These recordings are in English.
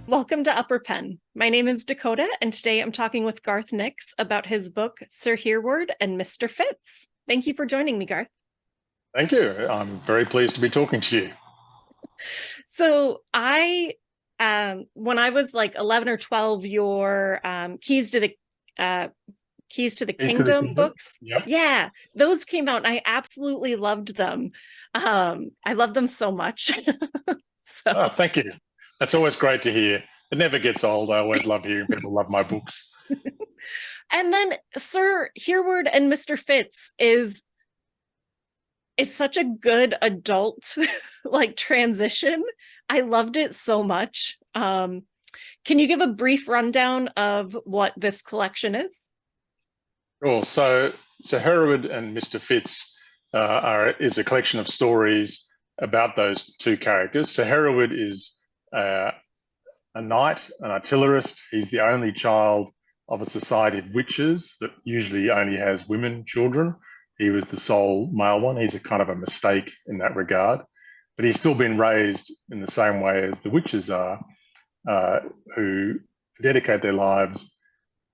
Welcome to Upper Pen. My name is Dakota, and today I'm talking with Garth Nix about his book, Sir Hereward and Mister Fitz. Thank you for joining me, Garth. Thank you. I'm very pleased to be talking to you. When I was like 11 or 12, your uh, Keys to the Keys to the Kingdom Kingdom? books, Yep. yeah, those came out, and I absolutely loved them. I love them so much. Oh, So, thank you. That's always great to hear. It never gets old. I always love hearing people love my books. and then Sir Hereward and Mister Fitz is such a good adult like transition. I loved it so much. Can you give a brief rundown of what this collection is? Sure. So Hereward and Mister Fitz is a collection of stories about those two characters. So Hereward is a knight, an artillerist. He's the only child of a society of witches that usually only has women children. He was the sole male one. He's a kind of a mistake in that regard, but he's still been raised in the same way as the witches are, uh, who dedicate their lives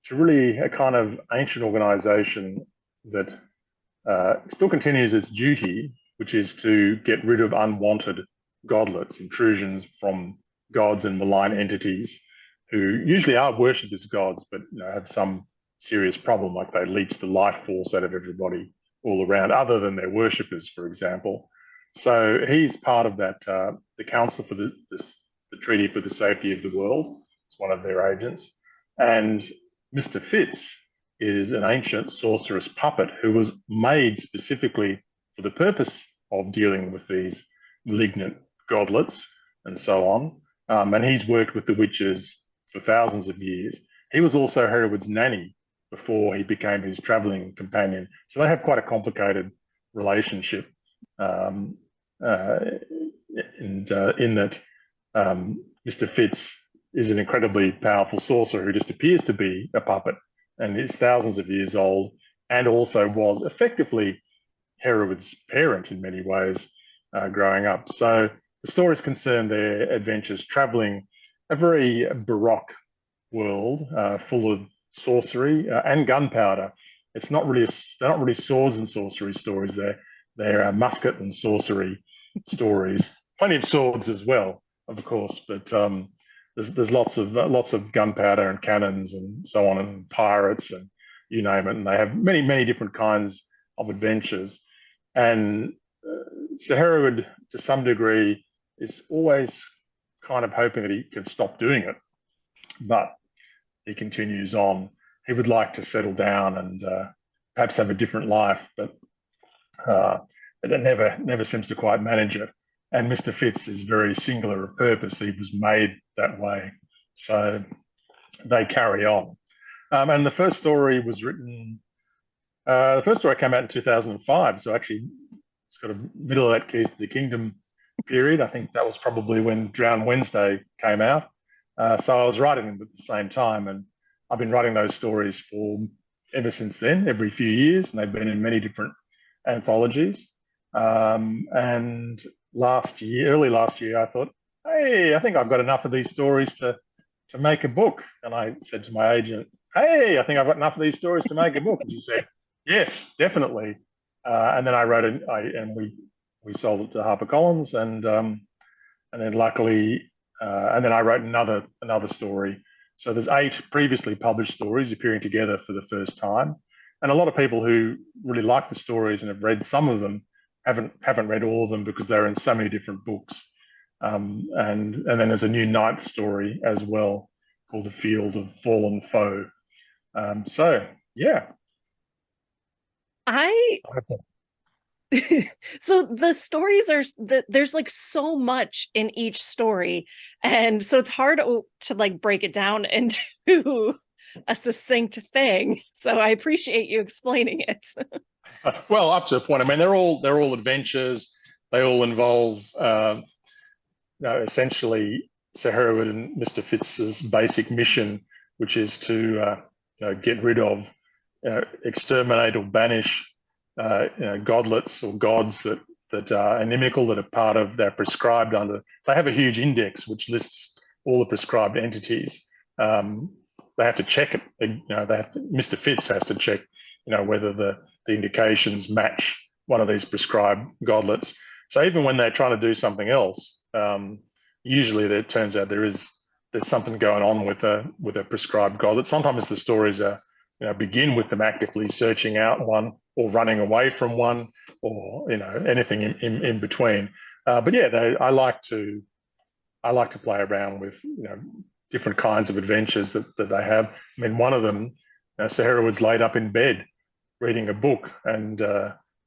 to really a kind of ancient organization that still continues its duty, which is to get rid of unwanted godlets, intrusions from gods and malign entities who usually are worshipped as gods, but have some serious problem, like they leech the life force out of everybody all around, other than their worshippers, for example. So he's part of that, the Council for the Treaty for the Safety of the World. It's one of their agents. And Mr. Fitz is an ancient sorceress puppet who was made specifically for the purpose of dealing with these malignant godlets and so on. And he's worked with the witches for thousands of years. He was also Hereward's nanny before he became his traveling companion. So they have quite a complicated relationship. Um, uh, and in that Mr. Fitz is an incredibly powerful sorcerer who just appears to be a puppet and is thousands of years old, and also was effectively Hereward's parent in many ways growing up. So the stories concern their adventures traveling a very baroque world full of sorcery and gunpowder. It's not really they're not really swords and sorcery stories. They're musket and sorcery stories. Plenty of swords as well, of course, but there's lots of gunpowder and cannons and so on, and pirates and you name it. And they have many different kinds of adventures. And Sir Hereward, to some degree, is always kind of hoping that he can stop doing it, but he continues on. He would like to settle down and perhaps have a different life, but uh, it never seems to quite manage it. And Mr. Fitz is very singular of purpose. He was made that way. So they carry on. And the first story was written, the first story came out in 2005. So actually, it's got a middle of that Keys to the Kingdom period. I think that was probably when Drown Wednesday came out. So I was writing them at the same time. And I've been writing those stories for ever since then, every few years. And they've been in many different anthologies. And early last year, I thought, hey, I think I've got enough of these stories to make a book. And I said to my agent, hey, I think I've got enough of these stories to make a book. And she said, yes, definitely. And then I wrote it, and we sold it to HarperCollins, and then luckily, and then I wrote another story. So there's 8 previously published stories appearing together for the first time, and a lot of people who really like the stories and have read some of them haven't read all of them because they're in so many different books. And then there's a new 9th story as well called The Field of Fallen Foe. So yeah. I so the stories there's like so much in each story, and so it's hard to like break it down into a succinct thing. So I appreciate you explaining it. Well, up to a point. I mean, they're all adventures. They all involve essentially Sir Hereward and Mister Fitz's basic mission, which is to get rid of, exterminate or banish godlets or gods that are inimical, that are part of, they're prescribed under. They have a huge index which lists all the prescribed entities. They have to check it. Mr. Fitz has to check, whether the indications match one of these prescribed godlets. So even when they're trying to do something else, usually it turns out there's something going on with a prescribed godlet. Sometimes the stories begin with them actively searching out one or running away from one, or anything in between. But yeah, I like to play around with different kinds of adventures that they have. I mean, one of them, Sir Hereward's laid up in bed reading a book and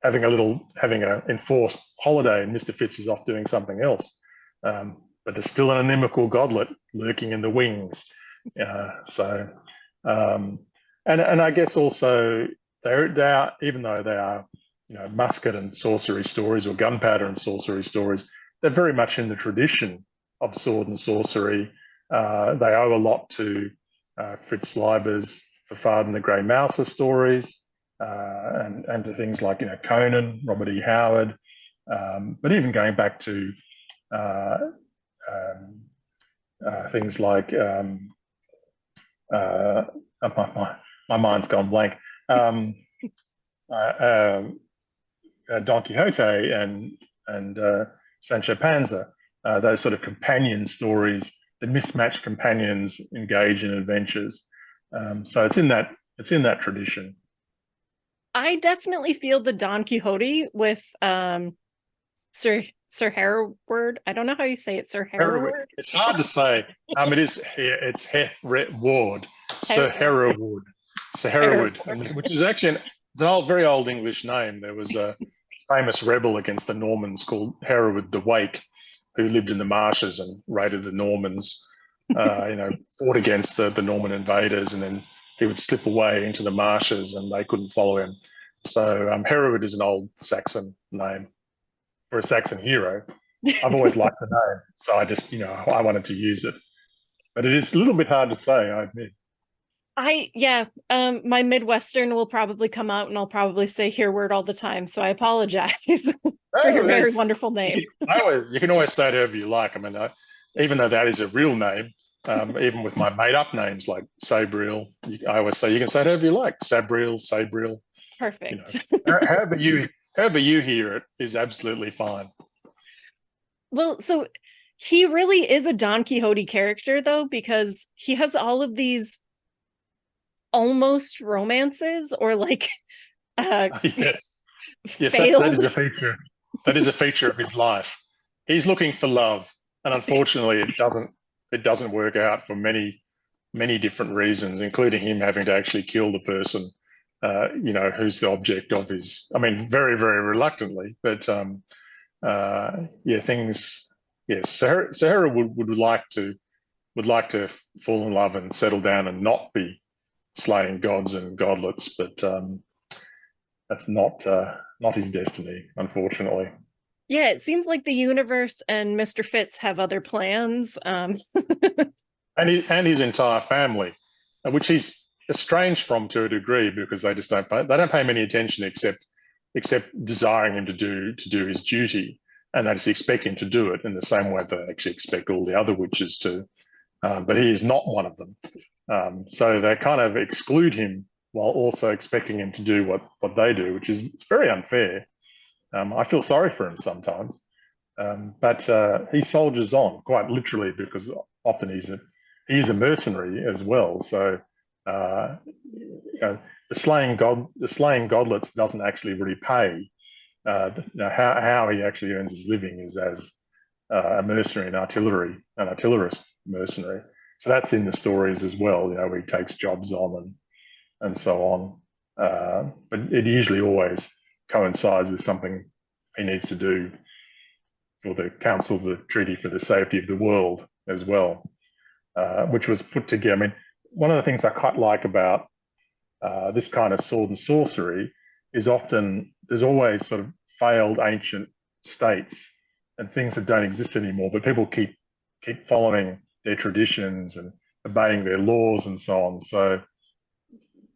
having an enforced holiday, and Mr. Fitz is off doing something else. But there's still an inimical godlet lurking in the wings. And I guess also they are, even though they are musket and sorcery stories, or gunpowder and sorcery stories, they're very much in the tradition of sword and sorcery. They owe a lot to Fritz Leiber's Fafard and the Grey Mouser stories, and to things like Conan, Robert E. Howard, but even going back to things like my mind's gone blank. Don Quixote and Sancho Panza, those sort of companion stories, the mismatched companions engage in adventures. So it's in that tradition. I definitely feel the Don Quixote with Sir Hereward. I don't know how you say it, Sir Hereward. It's hard to say. It's Hereward, Sir Hereward, which is actually it's an very old English name. There was a famous rebel against the Normans called Hereward the Wake, who lived in the marshes and raided the Normans. Fought against the Norman invaders, and then he would slip away into the marshes, and they couldn't follow him. So Hereward is an old Saxon name for a Saxon hero. I've always liked the name, so I just I wanted to use it. But it is a little bit hard to say, I admit. My Midwestern will probably come out, and I'll probably say Hereward all the time. So I apologize for your very wonderful name. You can always say it however you like. I mean, even though that is a real name, even with my made-up names like Sabriel, I always say you can say it however you like. Sabriel, Sabriel. Perfect. However you hear it is absolutely fine. Well, so he really is a Don Quixote character, though, because he has all of these almost romances, or like yes, failed. that is a feature. That is a feature of his life. He's looking for love, and unfortunately, it doesn't work out for many different reasons, including him having to actually kill the person, who's the object of his. I mean, very, very reluctantly, but things. Yes, Sahara would like to fall in love and settle down and not be slaying gods and godlets, but that's not his destiny, unfortunately. Yeah, it seems like the universe and Mr. Fitz have other plans. And his entire family, which he's estranged from to a degree, because they don't pay him any attention except desiring him to do his duty, and they just expect him to do it in the same way they actually expect all the other witches to. But he is not one of them. So they kind of exclude him while also expecting him to do what they do, which is very unfair. I feel sorry for him sometimes, but he soldiers on, quite literally, because often he is a mercenary as well. So the slaying godlets doesn't actually really pay. How he actually earns his living is as a mercenary and an artillerist mercenary. So that's in the stories as well. He takes jobs on and so on. But it usually always coincides with something he needs to do for the Council of the Treaty for the Safety of the World as well, which was put together. I mean, one of the things I quite like about this kind of sword and sorcery is often there's always sort of failed ancient states and things that don't exist anymore, but people keep following their traditions and obeying their laws and so on. So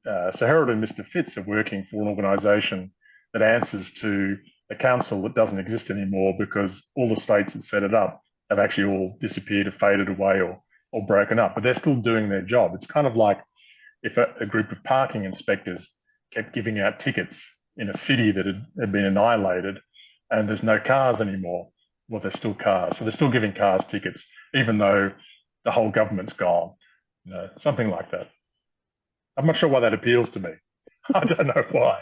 Hereward and Mister Fitz are working for an organisation that answers to a council that doesn't exist anymore, because all the states that set it up have actually all disappeared or faded away, or or broken up, but they're still doing their job. It's kind of like if a group of parking inspectors kept giving out tickets in a city that had been annihilated and there's no cars anymore. Well, there's still cars. So they're still giving cars tickets, even though the whole government's gone. Something like that. I'm not sure why that appeals to me. I don't know why.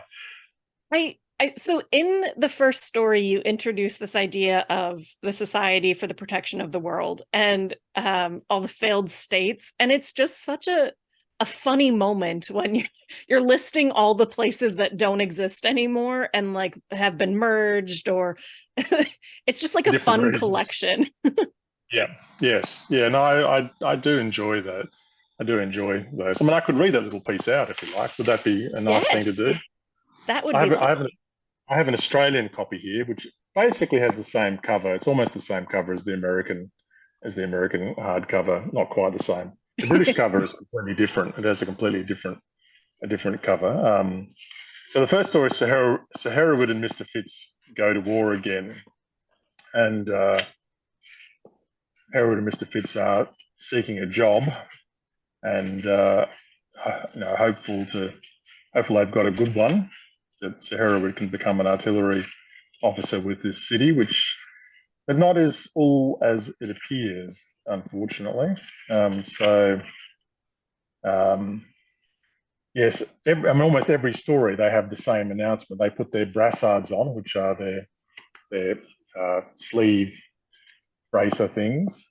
So in the first story, you introduce this idea of the Society for the Protection of the World and all the failed states, and it's just such a funny moment when you're listing all the places that don't exist anymore and like have been merged, or it's just like a Different fun reasons. collection. Yeah. Yes. Yeah. No, I do enjoy that. I do enjoy those. I mean, I could read that little piece out if you like. Would that be a nice thing to Yes, do? that would I be have, I lovely. have an I have an Australian copy here, which basically has the same cover. It's almost the same cover as the American hardcover. Not quite the same. The British cover is completely different. It has a different cover. So the first story is Sir Hereward and Mister Fitz go to war again, and Hereward and Mister Fitz are seeking a job, and hopeful they've got a good one, that Sir Hereward can become an artillery officer with this city, which but not as all as it appears, unfortunately. So yes, almost every story they have the same announcement. They put their brassards on, which are their sleeve bracer things,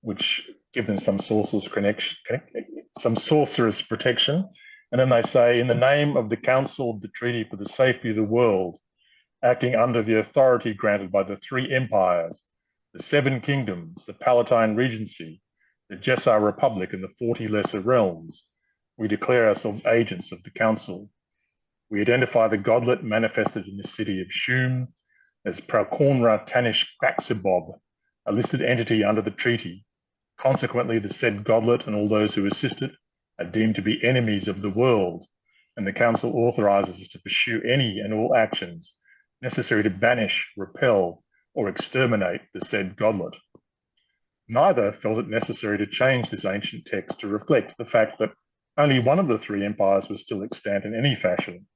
which give them some sorcerer's protection. And then they say, in the name of the Council of the Treaty for the Safety of the World, acting under the authority granted by the three empires, the seven kingdoms, the Palatine Regency, the Jessar Republic, and the 40 lesser realms, we declare ourselves agents of the Council. We identify the godlet manifested in the city of Shum as Praucornra Tanish Quaxibob, a listed entity under the treaty. Consequently, the said godlet and all those who assist it are deemed to be enemies of the world, and the Council authorises us to pursue any and all actions necessary to banish, repel, or exterminate the said godlet. Neither felt it necessary to change this ancient text to reflect the fact that only one of the three empires was still extant in any fashion.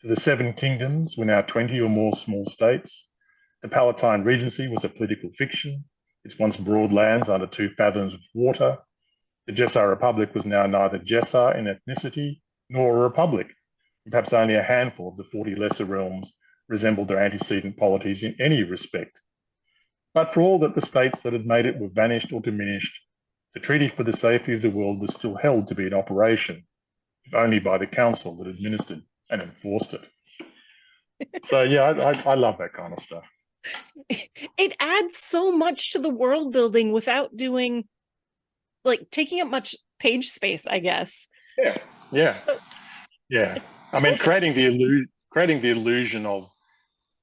For the seven kingdoms were now 20 or more small states. The Palatine Regency was a political fiction, its once broad lands under 2 fathoms of water. The Jessar Republic was now neither Jessar in ethnicity nor a republic, and perhaps only a handful of the 40 lesser realms resembled their antecedent polities in any respect. But for all that the states that had made it were vanished or diminished, the Treaty for the Safety of the World was still held to be in operation, if only by the Council that administered and enforced it. So yeah, I love that kind of stuff. It adds so much to the world building without doing like taking up much page space, I guess. Yeah, yeah, So yeah. it's I mean, perfect. creating the illusion of,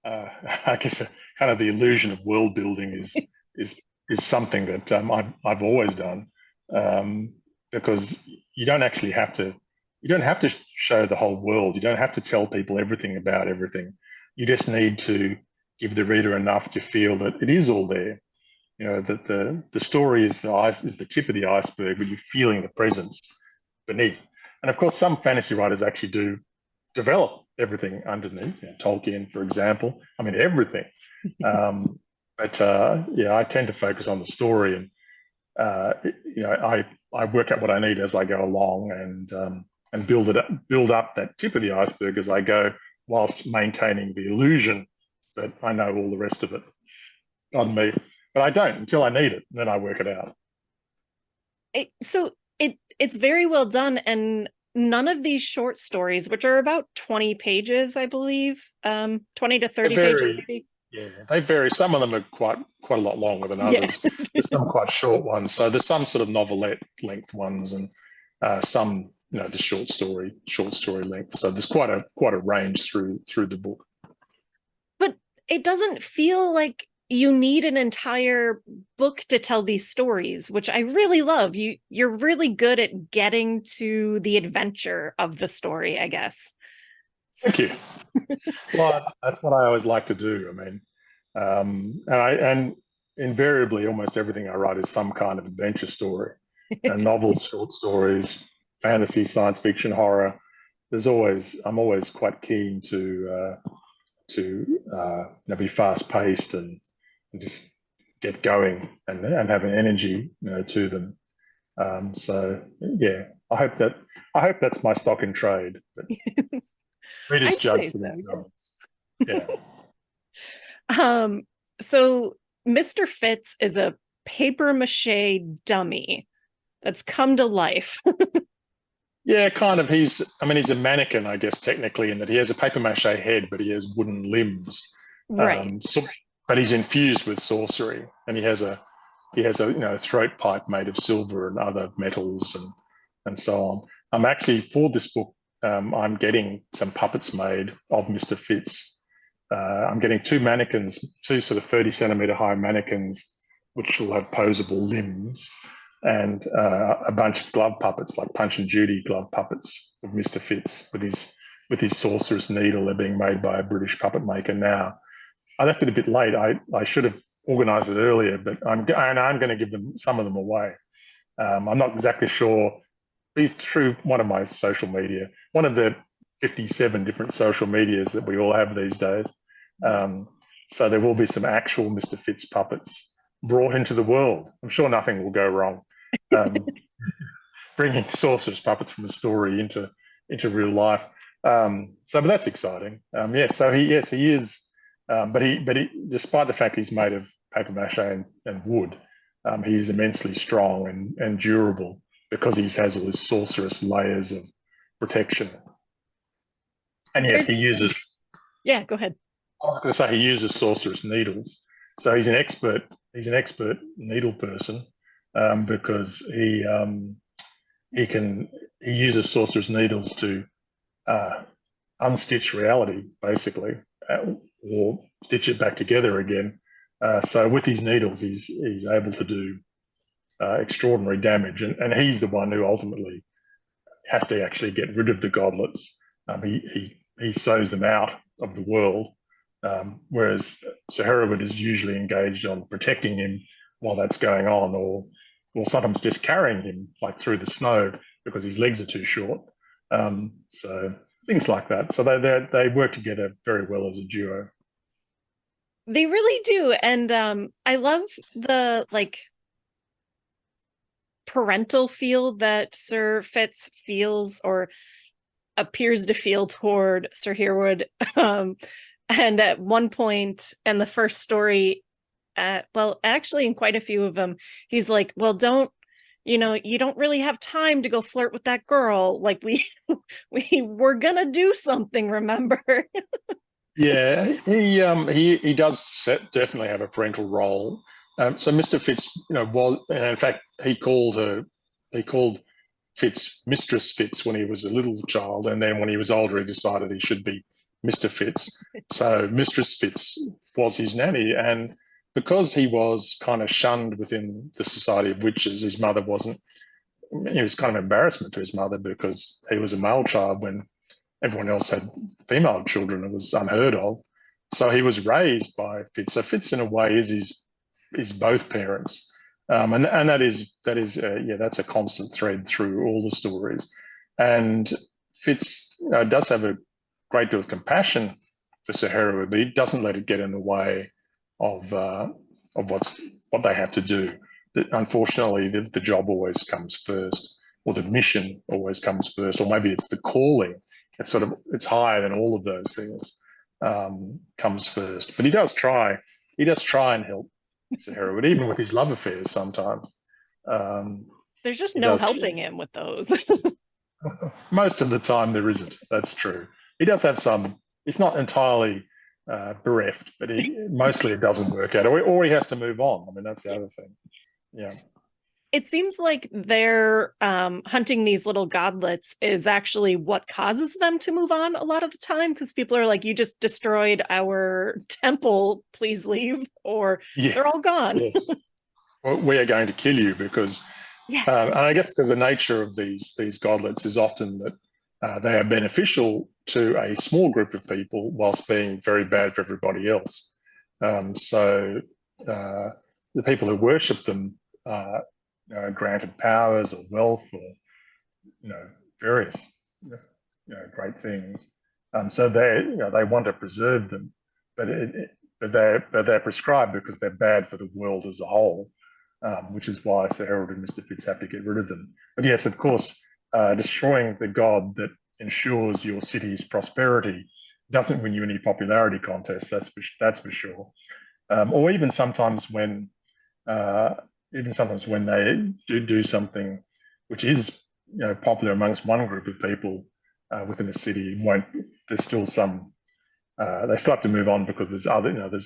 I guess, kind of the illusion of world building is is something that I've always done, because you don't actually have to. You don't have to show the whole world. You don't have to tell people everything about everything. You just need to give the reader enough to feel that it is all there. That the story is the tip of the iceberg, but you're feeling the presence beneath. And of course, some fantasy writers actually do develop everything underneath. Tolkien, for example. I mean, everything. But yeah, I tend to focus on the story, and I work out what I need as I go along, and build up that tip of the iceberg as I go, whilst maintaining the illusion that I know all the rest of it on me. But I don't until I need it, and then I work it out. It's very well done, and none of these short stories, which are about 20 pages, I believe, 20 to They 30 pages vary, maybe. yeah, they vary. Some of them are quite a lot longer than Yeah. others. There's some quite short ones. So there's some sort of novelette length ones, and some just short story length. So there's quite a range through the book. But it doesn't feel like you need an entire book to tell these stories, which I really love. You're really good at getting to the adventure of the story, I guess. Thank you. Well, that's what I always like to do. I mean, and invariably almost everything I write is some kind of adventure story, novels, short stories, fantasy, science fiction, horror. I'm always quite keen to be fast paced and just get going and have an energy to them. So yeah, I hope that's my stock in trade. But readers I'd judge say for so. themselves. Yeah. Um, so Mr. Fitz is a paper mache dummy that's come to life. Yeah, kind of. He's a mannequin, I guess, technically, in that he has a paper mache head, but he has wooden limbs. Right. So, but he's infused with sorcery, and he has a throat pipe made of silver and other metals and so on. I'm actually for this book. I'm getting some puppets made of Mister Fitz. I'm getting two mannequins, two sort of 30 centimeter high mannequins, which will have posable limbs, and a bunch of glove puppets, like Punch and Judy glove puppets of Mister Fitz with his sorceress needle. They're being made by a British puppet maker now. I left it a bit late. I should have organised it earlier, but I'm going to give them some of them away. I'm not exactly sure. Be through one of my social media, one of the 57 different social medias that we all have these days. Right. So there will be some actual Mr. Fitz puppets brought into the world. I'm sure nothing will go wrong. Um, Bringing sorcerer's puppets from a story into real life. But that's exciting. He is. But despite the fact he's made of paper mache and wood, he is immensely strong and durable because he has all his sorcerous layers of protection. And yes, There's he uses. Yeah, go ahead. I was going to say he uses sorcerous needles. So he's an expert. He's an expert needle person because he uses sorcerer's needles to uh, unstitch reality, basically, or stitch it back together again. So with his needles, he's able to do extraordinary damage, and he's the one who ultimately has to actually get rid of the godlets. He sews them out of the world, whereas Sir Hereward is usually engaged on protecting him while that's going on, or sometimes just carrying him like through the snow because his legs are too short. So things like that. So they work together very well as a duo. They really do. And I love the like parental feel that Sir Fitz feels or appears to feel toward Sir Hereward. And at one point in the first story, well, actually, in quite a few of them, he's like, well, you don't really have time to go flirt with that girl. Like we were gonna do something, remember? Yeah, he does definitely have a parental role. So Mr. Fitz, was, and in fact, he called Fitz Mistress Fitz when he was a little child, and then when he was older, he decided he should be Mr. Fitz. So Mistress Fitz was his nanny, and because he was kind of shunned within the Society of Witches, his mother wasn't. He was kind of embarrassment to his mother because he was a male child when everyone else had female children. It was unheard of. So he was raised by Fitz. So Fitz, in a way, is both parents, and that's a constant thread through all the stories. And Fitz does have a great deal of compassion for Sir Hereward, but he doesn't let it get in the way of what they have to do. Unfortunately, the job always comes first, or the mission always comes first, or maybe it's the calling. It's higher than all of those things. Comes first, but he does try. He does try and help Sir Hereward, even with his love affairs sometimes. Um, There's just he no does. helping him with those. Most of the time, there isn't. That's true. He does have some. It's not entirely bereft, but mostly it doesn't work out, or he has to move on. I mean, that's the other thing. Yeah. It seems like they're hunting these little godlets is actually what causes them to move on a lot of the time because people are like, you just destroyed our temple, please leave, or Yeah. they're all gone. Yes. Well, we are going to kill you because, Yeah. and I guess because the nature of these godlets is often that they are beneficial to a small group of people whilst being very bad for everybody else. So uh, the people who worship them are granted powers or wealth or various great things. So they want to preserve them, but they're prescribed because they're bad for the world as a whole, which is why Sir Hereward and Mr. Fitz have to get rid of them. But yes, of course, destroying the god that ensures your city's prosperity doesn't win you any popularity contests. That's for sure. Or even sometimes when they do something which is popular amongst one group of people within a city, there's still some they still have to move on because there's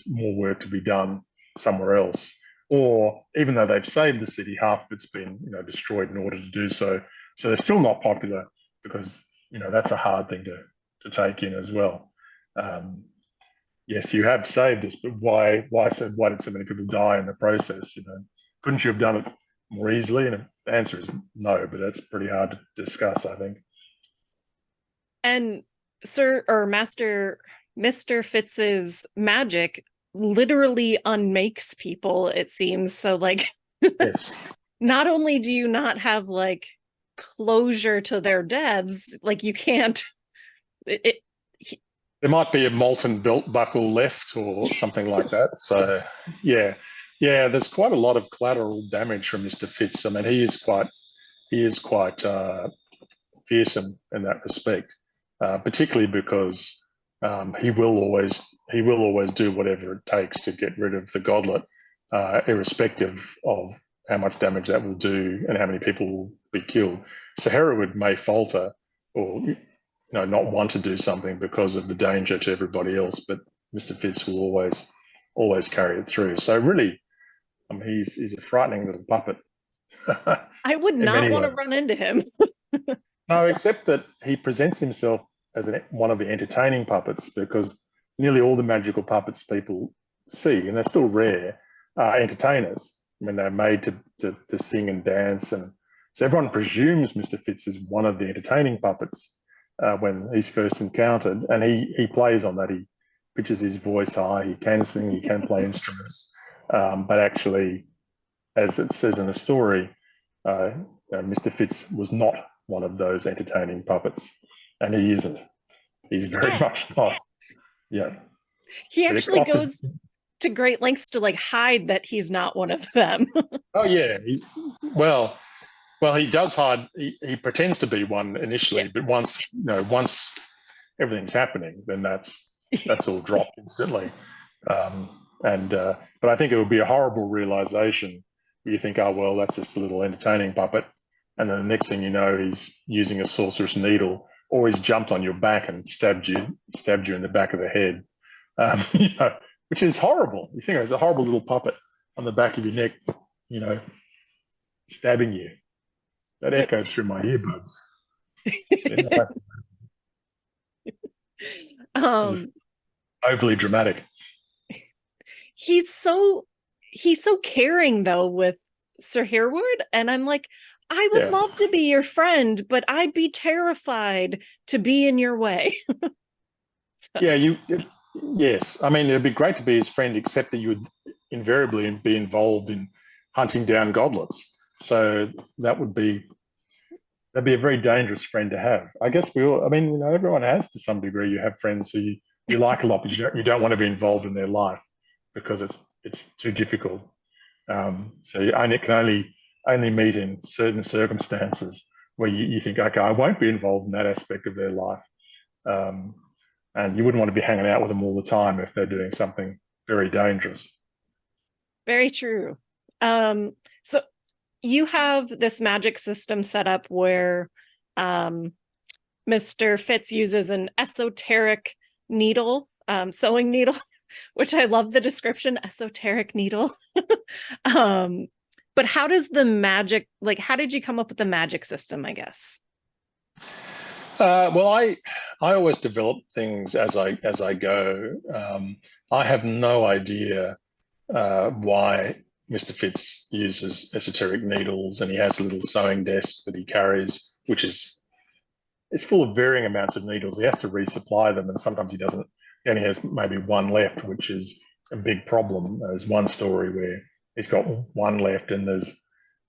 more work to be done somewhere else. Or even though they've saved the city, half of it's been destroyed in order to do so. So they're still not popular because that's a hard thing to take in as well. Yes, you have saved us, but why did so many people die in the process? Couldn't you have done it more easily? And the answer is no, but that's pretty hard to discuss, I think. And Master Mr. Fitz's magic literally unmakes people, it seems. So yes. Not only do you not have closure to their deaths, you can't there might be a molten belt buckle left or something like that. So yeah, there's quite a lot of collateral damage from Mr. Fitz. I mean, he is quite fearsome in that respect, particularly because he will always do whatever it takes to get rid of the godlet, irrespective of how much damage that will do and how many people will be killed. So Hereward may falter or not want to do something because of the danger to everybody else, but Mr. Fitz will always carry it through. So really, he's a frightening little puppet. I would not want to run into him. No, except that he presents himself as one of the entertaining puppets, because nearly all the magical puppets people see, and they're still rare, are entertainers. I mean, they're made to sing and dance, and so everyone presumes Mr. Fitz is one of the entertaining puppets when he's first encountered, and he plays on that. He pitches his voice high. He can sing. He can play instruments, but actually, as it says in the story, Mr. Fitz was not one of those entertaining puppets, and he isn't. He's very much not. Yeah. He actually goes to great lengths to hide that he's not one of them. Oh yeah, well, he does hide. He pretends to be one initially, yeah. But once everything's happening, then that's all dropped instantly. But I think it would be a horrible realization where you think, oh well, that's just a little entertaining puppet, and then the next thing you know, he's using a sorcerer's needle, or he's jumped on your back and stabbed you in the back of the head, which is horrible. You think it's a horrible little puppet on the back of your neck, stabbing you. That echoed through my earbuds. Overly dramatic. He's so caring though with Sir Hereward, and I'm like, I would love to be your friend, but I'd be terrified to be in your way. Yes. I mean, it'd be great to be his friend, except that you would invariably be involved in hunting down godlets. So that'd be a very dangerous friend to have. I guess everyone has to some degree. You have friends who you like a lot, but you don't want to be involved in their life because it's too difficult. So you can only meet in certain circumstances where you think, okay, I won't be involved in that aspect of their life. And you wouldn't want to be hanging out with them all the time if they're doing something very dangerous. Very true. So you have this magic system set up where Mr. Fitz uses an esoteric needle, sewing needle, which I love the description, esoteric needle. But how does the magic, how did you come up with the magic system, I guess? Well, I always develop things as I go. I have no idea why Mr. Fitz uses esoteric needles, and he has a little sewing desk that he carries, which it's full of varying amounts of needles. He has to resupply them, and sometimes he doesn't. He only has maybe one left, which is a big problem. There's one story where he's got one left, and there's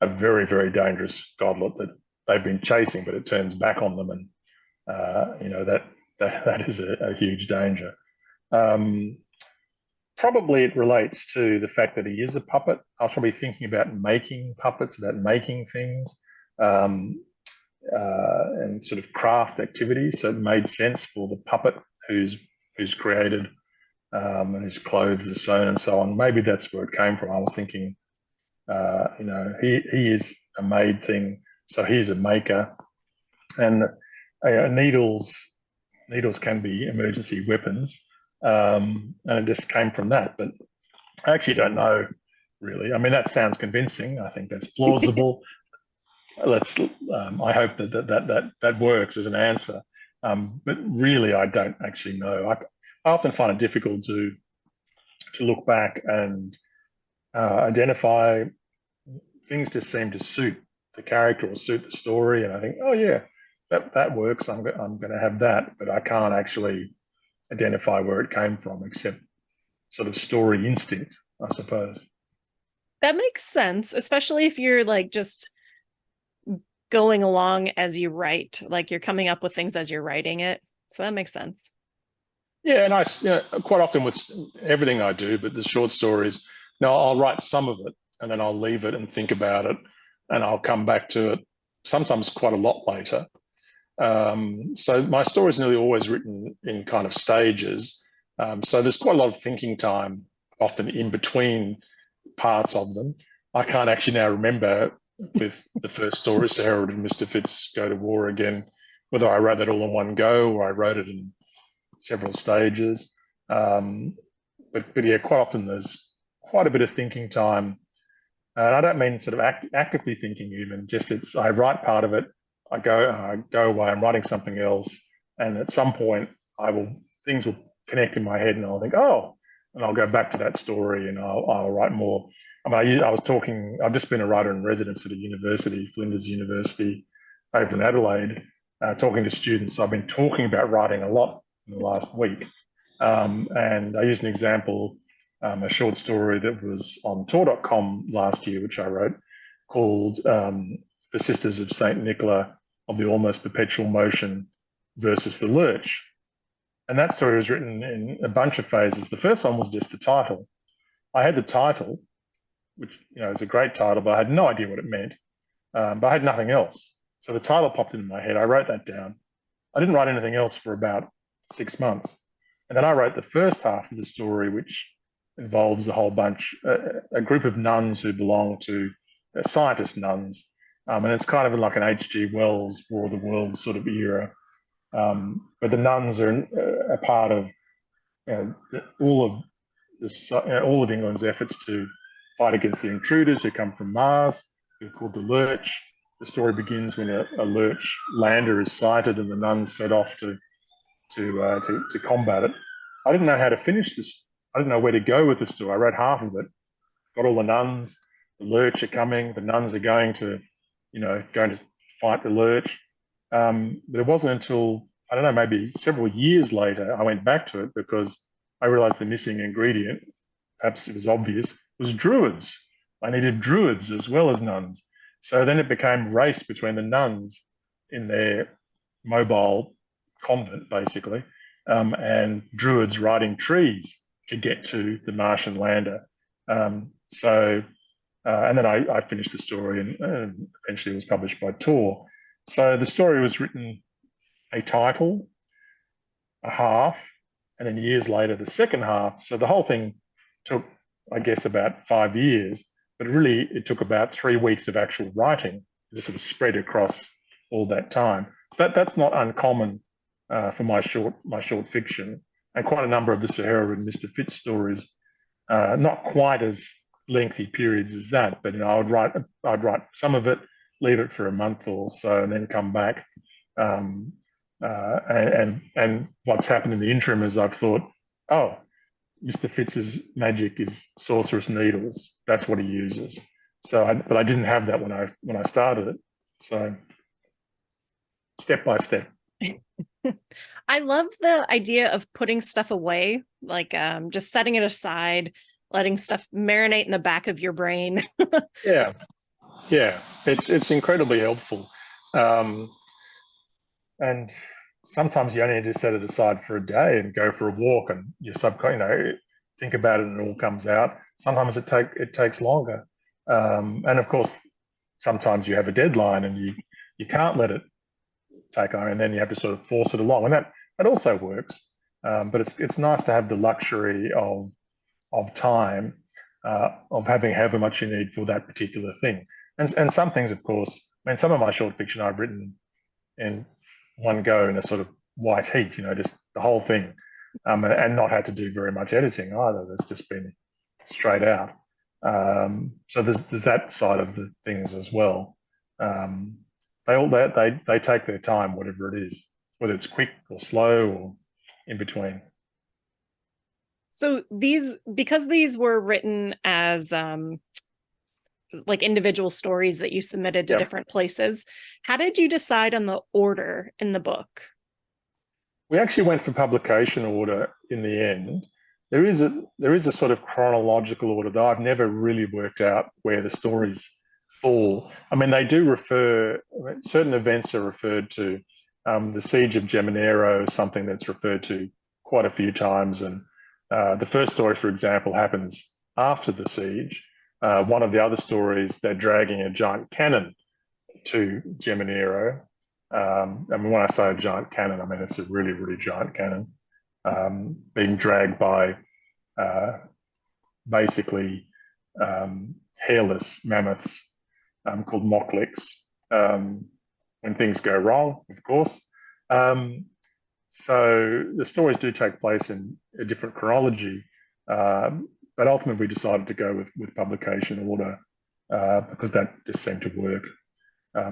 a very, very dangerous godlet that they've been chasing, but it turns back on them, and that is a huge danger. Probably it relates to the fact that he is a puppet. I was probably thinking about making puppets, about making things, and sort of craft activities. So it made sense for the puppet who's created, and whose clothes are sewn and so on. Maybe that's where it came from. I was thinking, he is a made thing, so he's a maker, and needles can be emergency weapons, and it just came from that. But I actually don't know, really. I mean, that sounds convincing. I think that's plausible. I hope that works as an answer. But really, I don't actually know. I often find it difficult to look back and identify. Things just seem to suit the character or suit the story, and I think, oh yeah, that works. I'm going to have that, but I can't actually identify where it came from, except sort of story instinct, I suppose. That makes sense, especially if you're like just going along as you write, like you're coming up with things as you're writing it. So that makes sense. Yeah, and quite often with everything I do, but the short stories, I'll write some of it and then I'll leave it and think about it, and I'll come back to it sometimes quite a lot later. So my story's nearly always written in kind of stages. So there's quite a lot of thinking time often in between parts of them. I can't actually now remember with the first story, so Hereward and Mister Fitz Go to War Again, whether I wrote that all in one go or I wrote it in several stages. But yeah, quite often there's quite a bit of thinking time. And I don't mean sort of actively thinking even, just I write part of it, I go away, I'm writing something else, and at some point things will connect in my head and I'll think, oh, and I'll go back to that story and I'll write more. I mean, I've just been a writer in residence at a university, Flinders University, over in Adelaide, talking to students. I've been talking about writing a lot in the last week. And I used an example, a short story that was on Tor.com last year, which I wrote, called The Sisters of St. Nicola of the Almost Perpetual Motion versus the Lurch. And that story was written in a bunch of phases. The first one was just the title. I had the title, which is a great title, but I had no idea what it meant. But I had nothing else. So the title popped into my head. I wrote that down. I didn't write anything else for about 6 months. And then I wrote the first half of the story, which involves a whole bunch, a group of nuns who belong to scientist nuns. And it's kind of like an H.G. Wells War of the Worlds sort of era. But the nuns are a part of all of England's efforts to fight against the intruders who come from Mars, who are called the Lurch. The story begins when a Lurch lander is sighted and the nuns set off to combat it. I didn't know how to finish this. I didn't know where to go with the story. I wrote half of it, got all the nuns, the Lurch are coming, the nuns are going to fight the Lurch. But it wasn't until, I don't know, maybe several years later, I went back to it because I realized the missing ingredient, perhaps it was obvious, was druids. I needed druids as well as nuns. So then it became a race between the nuns in their mobile convent, basically, and druids riding trees to get to the Martian lander. And then I finished the story and eventually it was published by Tor. So the story was written a title, a half, and then years later the second half. So the whole thing took, I guess, about 5 years, but really it took about 3 weeks of actual writing to sort of spread across all that time. So that's not uncommon for my short fiction, and quite a number of the Sir Hereward and Mister Fitz stories, not quite as lengthy periods as that, but I'd write some of it, leave it for a month or so, and then come back. And what's happened in the interim is I've thought, oh, Mr. Fitz's magic is sorcerer's needles. That's what he uses. But I didn't have that when I started it. So step by step. I love the idea of putting stuff away, like just setting it aside letting stuff marinate in the back of your brain. Yeah, yeah, it's incredibly helpful. Um, and sometimes you only need to set it aside for a day and go for a walk, and your think about it, and it all comes out. Sometimes it takes longer, and of course, sometimes you have a deadline and you can't let it take on, and then you have to sort of force it along, and that also works. But it's nice to have the luxury of time, of having however much you need for that particular thing. And some things, of course, I mean, some of my short fiction I've written in one go in a sort of white heat, just the whole thing, and not had to do very much editing either. That's just been straight out. So there's that side of the things as well. Um, they take their time, whatever it is, whether it's quick or slow or in between. So because these were written as like individual stories that you submitted to Yep. different places, how did you decide on the order in the book? We actually went for publication order in the end. There is a sort of chronological order, though I've never really worked out where the stories fall. I mean, they do refer, certain events are referred to. The Siege of Geminero is something that's referred to quite a few times, and the first story, for example, happens after the siege. One of the other stories, they're dragging a giant cannon to Geminero. And when I say a giant cannon, I mean it's a really, really giant cannon, being dragged by basically hairless mammoths called mokleks, when things go wrong, of course. So the stories do take place in a different chronology, but ultimately we decided to go with publication order because that just seemed to work.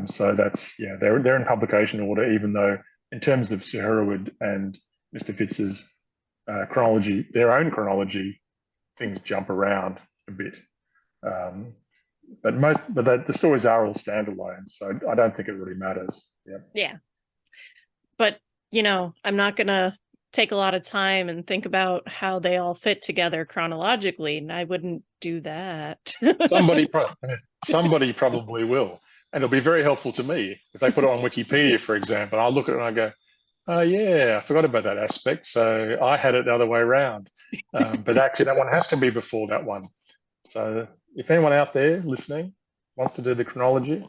So they're in publication order, even though in terms of Sir Hereward and Mr. Fitz's chronology, their own chronology, things jump around a bit. But the stories are all standalone, so I don't think it really matters. Yeah. Yeah. But, I'm not going to take a lot of time and think about how they all fit together chronologically, and I wouldn't do that. Somebody, somebody probably will, and it'll be very helpful to me if they put it on Wikipedia, for example. I'll look at it and I go, "Oh yeah, I forgot about that aspect. So I had it the other way around, but actually that one has to be before that one." So if anyone out there listening wants to do the chronology,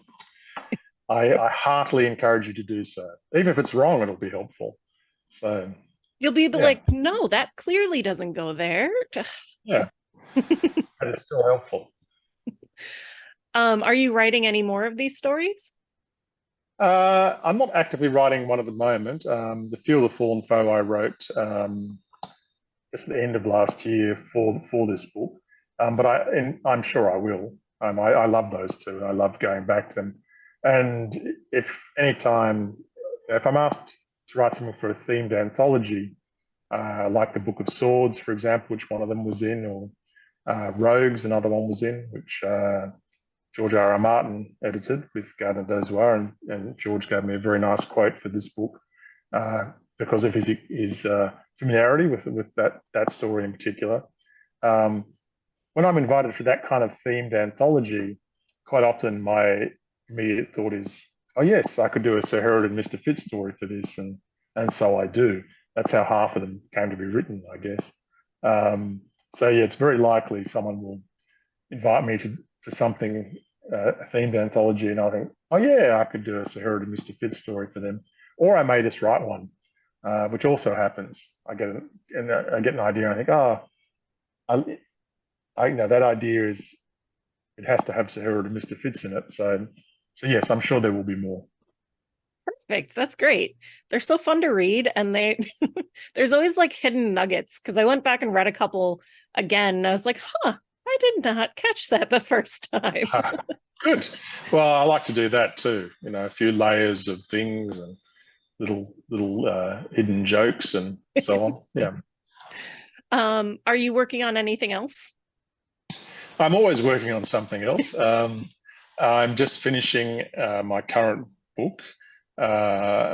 I heartily encourage you to do so. Even if it's wrong, it'll be helpful. So You'll be yeah, like, no, that clearly doesn't go there. yeah, but it's still helpful. Are you writing any more of these stories? I'm not actively writing one at the moment. The Feel the Fallen Foe I wrote just at the end of last year for this book, but I'm sure I will. I love those two. I love going back to them. And if I'm asked to write something for a themed anthology, like the Book of Swords, for example, which one of them was in, or Rogues, another one was in, which George R. R. Martin edited with Gardner Dozois, and George gave me a very nice quote for this book because of his familiarity with that story in particular. Um, when I'm invited for that kind of themed anthology, quite often my immediate thought is, "Oh yes, I could do a Sir Hereward and Mister Fitz story for this," and so I do. That's how half of them came to be written, I guess. So yeah, it's very likely someone will invite me for something, a themed anthology, and I think, oh yeah, I could do a Sir Hereward and Mister Fitz story for them, or I may just write one, which also happens. I get an idea, and I think, oh, I that idea is it has to have Sir Hereward and Mister Fitz in it. So yes, I'm sure there will be more. Perfect. That's great. They're so fun to read, and there's always like hidden nuggets, because I went back and read a couple again, and I was like, huh, I did not catch that the first time. Good. Well, I like to do that too. A few layers of things and little hidden jokes and so on. Yeah. Are you working on anything else? I'm always working on something else. I'm just finishing my current book,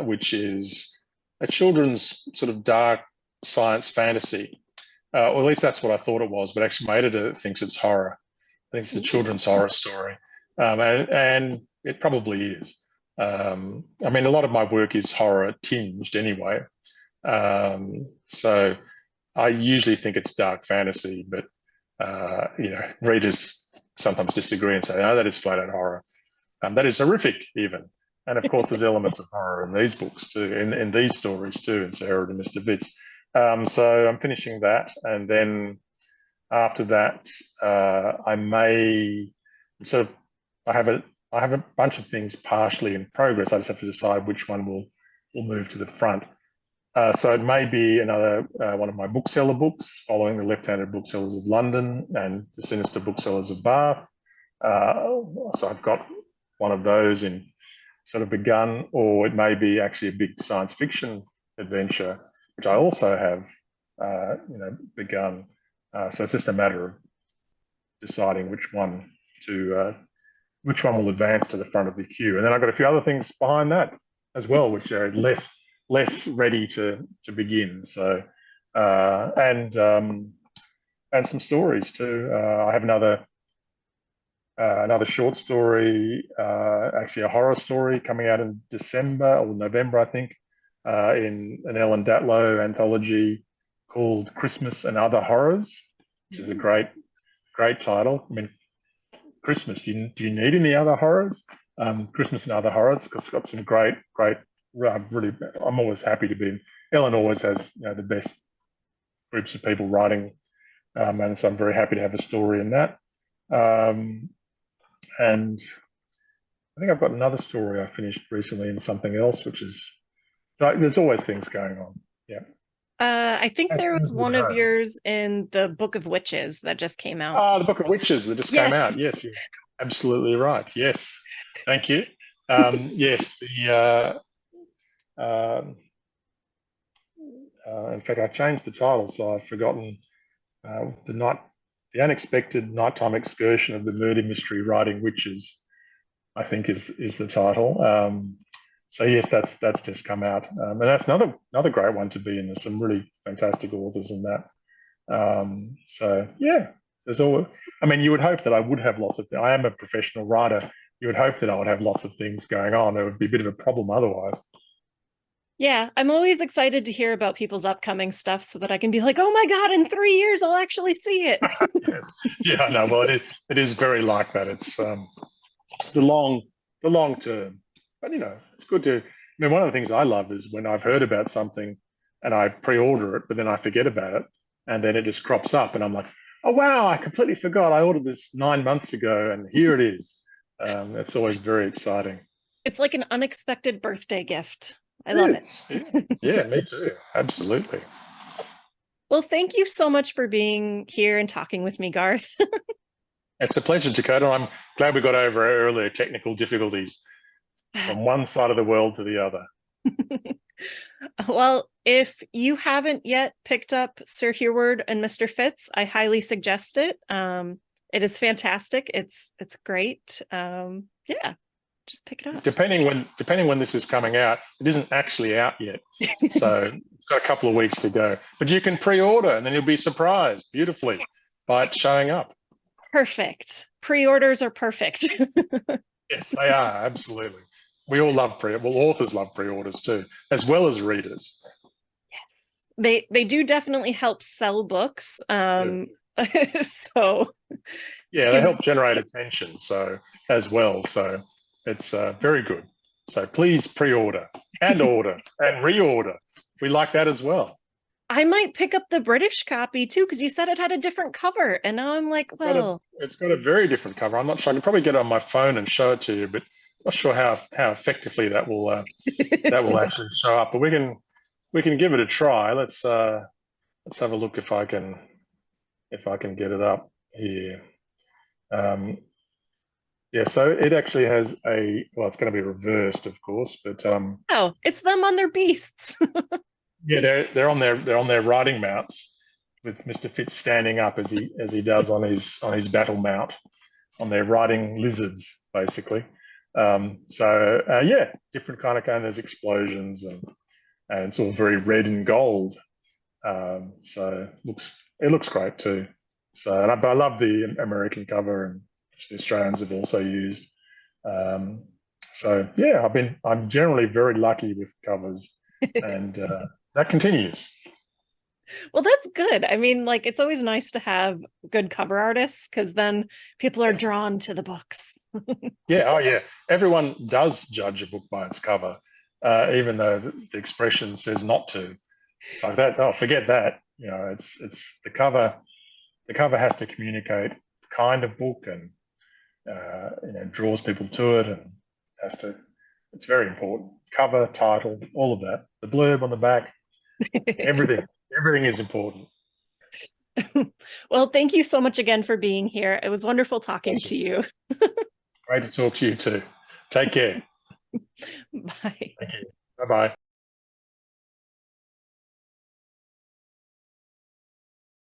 which is a children's sort of dark science fantasy. or at least that's what I thought it was. But actually, my editor thinks it's horror. I think it's a Ooh. children's horror story, and it probably is. I mean, a lot of my work is horror tinged anyway. So I usually think it's dark fantasy, but readers sometimes disagree and say, "No, that is flat out horror." That is horrific, even. And of course, there's elements of horror in these books too, in these stories too, in Sir Hereward and Mister Fitz. So I'm finishing that, and then after that, I may sort of I have a bunch of things partially in progress. I just have to decide which one will move to the front. So it may be another one of my bookseller books, following the Left-Handed Booksellers of London and the Sinister Booksellers of Bath. So I've got one of those in sort of begun, or it may be actually a big science fiction adventure, which I also have, begun. So it's just a matter of deciding which one will advance to the front of the queue, and then I've got a few other things behind that as well, which are less ready to begin. So and some stories too. I have another short story, actually a horror story coming out in December or November, I think, in an Ellen Datlow anthology called Christmas and Other Horrors, which is a great title. I mean, Christmas, do you need any other horrors? Christmas and Other Horrors, because it's got some great, really, I'm always happy to be. Ellen always has the best groups of people writing, and so I'm very happy to have a story in that. And I think I've got another story I finished recently in something else, which is there's always things going on. Yeah. I think As there was things would one of go. yours in the Book of Witches that just came out. Oh, the Book of Witches that just came Yes. out. Yes, you're absolutely right. Yes, thank you. Yes, um, in fact, I changed the title, so I've forgotten the unexpected nighttime excursion of the murder mystery writing witches. I think is the title. So yes, that's just come out, and that's another great one to be in. There's some really fantastic authors in that. So yeah, there's all. I mean, you would hope that I would have lots of. I am a professional writer. You would hope that I would have lots of things going on. It would be a bit of a problem otherwise. Yeah, I'm always excited to hear about people's upcoming stuff so that I can be like, oh my God, in 3 years, I'll actually see it. Yes, yeah, I know. Well, it is very like that. It's the long term, but it's good to. I mean, one of the things I love is when I've heard about something and I pre-order it, but then I forget about it, and then it just crops up, and I'm like, oh wow, I completely forgot. I ordered this 9 months ago, and here it is. It's always very exciting. It's like an unexpected birthday gift. I love It it. is. Yeah, yeah, me too. Absolutely. Well, thank you so much for being here and talking with me, Garth. It's a pleasure, Dakota. I'm glad we got over our earlier technical difficulties from one side of the world to the other. Well, if you haven't yet picked up Sir Hereward and Mister Fitz, I highly suggest it. It is fantastic. It's great. Yeah, just pick it up. Depending when this is coming out, it isn't actually out yet, so it's got a couple of weeks to go. But you can pre-order, and then you'll be surprised beautifully Yes. by it showing up. Perfect. Pre-orders are perfect. Yes, they are absolutely. We all love well, authors love pre-orders too, as well as readers. Yes. They do definitely help sell books. Yeah, So yeah, they gives help generate attention, so as well. So it's very good. So please pre-order and order and reorder. We like that as well. I might pick up the British copy too, because you said it had a different cover. And now I'm like, well, It's got a very different cover. I'm not sure. I can probably get it on my phone and show it to you, but I'm not sure how effectively that will actually show up. But we can give it a try. Let's have a look if I can get it up here. Um, yeah, so it actually has well, it's going to be reversed, of course, but oh, it's them on their beasts. yeah, they're on their riding mounts with Mr. Fitz standing up as he does on his battle mount on their riding lizards, basically. So yeah, different kind of there's explosions and it's all very red and gold. So looks it looks great too. So, but I love the American cover, and which the Australians have also used. Um, so yeah, I'm generally very lucky with covers, and that continues. Well, that's good. I mean, like it's always nice to have good cover artists because then people are drawn to the books. Yeah, oh yeah. Everyone does judge a book by its cover, even though the expression says not to. It's like that. Oh, forget that. You know, it's the cover. The cover has to communicate the kind of book, and draws people to it, and has to. It's very important. Cover, title, all of that. The blurb on the back, everything. Everything is important. Well, thank you so much again for being here. It was wonderful talking Pleasure. to you. Great to talk to you too. Take care. Bye. Thank you. Bye bye.